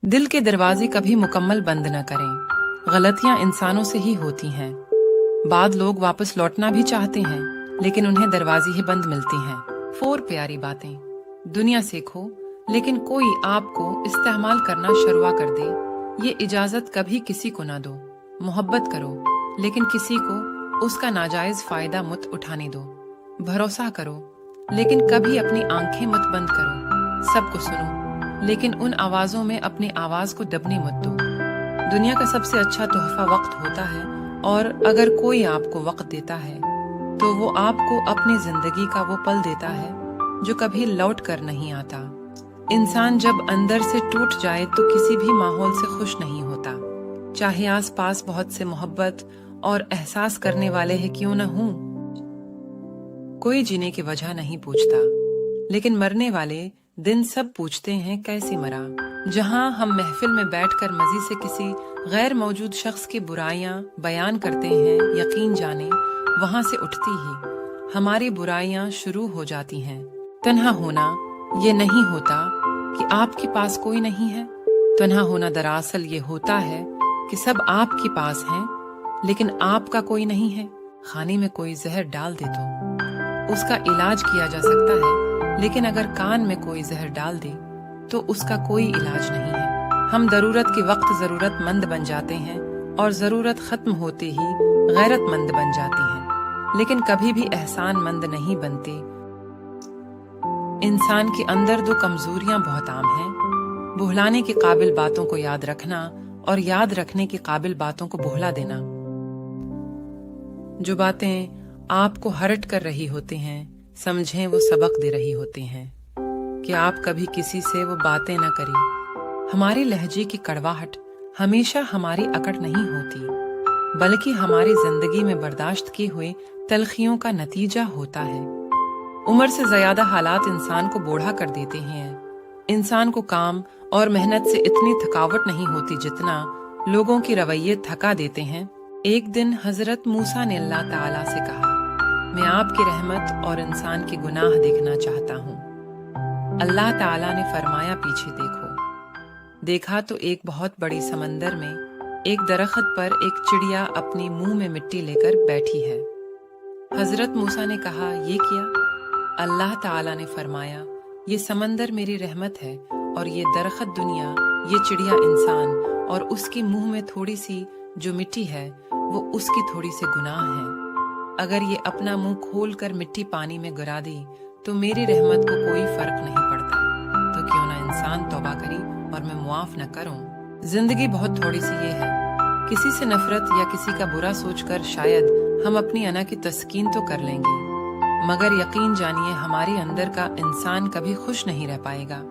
दिल के दरवाजे कभी मुकम्मल बंद न करें। गलतियां इंसानों से ही होती हैं। बाद लोग वापस लौटना भी चाहते हैं, लेकिन उन्हें दरवाजे ही बंद मिलती हैं। 4 प्यारी बातें। दुनिया सीखो, लेकिन कोई आपको इस्तेमाल करना शुरू कर दे, ये इजाजत कभी किसी को ना दो। मोहब्बत करो, लेकिन किसी को उसका नाजायज फायदा मत उठाने दो। भरोसा करो, लेकिन कभी अपनी आंखें मत बंद करो। सबको सुनो, लेकिन उन आवाजों में अपनी आवाज को दबने मत दो। दुनिया का सबसे अच्छा तोहफा वक्त होता है, और अगर कोई आपको वक्त देता है तो वो आपको अपनी जिंदगी का वो पल देता है जो कभी लौट कर नहीं आता। इंसान जब अंदर से टूट जाए तो किसी भी माहौल से खुश नहीं होता, चाहे आस पास बहुत से मोहब्बत और एहसास करने वाले हैं क्यों न हों। कोई जीने की वजह नहीं पूछता, लेकिन मरने वाले दिन सब पूछते हैं कैसे मरा। जहां हम महफिल में बैठकर मजे से किसी गैर मौजूद शख्स की बुराइयां बयान करते हैं, यकीन जाने वहां से उठती ही हमारी बुराइयां शुरू हो जाती हैं। तन्हा होना ये नहीं होता कि आपके पास कोई नहीं है। तन्हा होना दरअसल ये होता है कि सब आपके पास हैं, लेकिन आपका कोई नहीं है। खाने में कोई जहर डाल दे तो उसका इलाज किया जा सकता है, लेकिन अगर कान में कोई जहर डाल दे तो उसका कोई इलाज नहीं है। हम जरूरत के वक्त जरूरतमंद बन जाते हैं, और जरूरत खत्म होते ही गैरतमंद बन जाते हैं, लेकिन कभी भी एहसानमंद नहीं बनते। इंसान के अंदर 2 कमजोरियां बहुत आम हैं: भुलाने के काबिल बातों को याद रखना, और याद रखने के काबिल बातों को भुला देना। जो बातें आपको हर्ट कर रही होती हैं, समझें वो सबक दे रही होती हैं कि आप कभी किसी से वो बातें न करें। हमारे लहजे की कड़वाहट हमेशा हमारी अकड़ नहीं होती, बल्कि हमारी जिंदगी में बर्दाश्त किए हुए तलखियों का नतीजा होता है। उम्र से ज्यादा हालात इंसान को बूढ़ा कर देते हैं। इंसान को काम और मेहनत से इतनी थकावट नहीं होती जितना लोगों के रवैये थका देते हैं। एक दिन हजरत मूसा ने अल्लाह ताला से कहा, मैं आपकी रहमत और इंसान के गुनाह देखना चाहता हूँ। अल्लाह ताला ने फरमाया, पीछे देखो। देखा तो एक बहुत बड़ी समंदर में एक दरख्त पर एक चिड़िया अपनी मुंह में मिट्टी लेकर बैठी है। हजरत मूसा ने कहा, ये किया? अल्लाह ताला ने फरमाया, ये समंदर मेरी रहमत है, और ये दरख्त दुनिया, ये चिड़िया इंसान, और उसके मुंह में थोड़ी सी जो मिट्टी है वो उसकी थोड़ी सी गुनाह है। अगर ये अपना मुंह खोल कर मिट्टी पानी में गिरा दी तो मेरी रहमत को कोई फर्क नहीं पड़ता। तो क्यों ना इंसान तौबा करी और मैं मुआफ न करूं। जिंदगी बहुत थोड़ी सी ये है, किसी से नफरत या किसी का बुरा सोचकर शायद हम अपनी अना की तस्कीन तो कर लेंगे, मगर यकीन जानिए हमारे अंदर का इंसान कभी खुश नहीं रह पाएगा।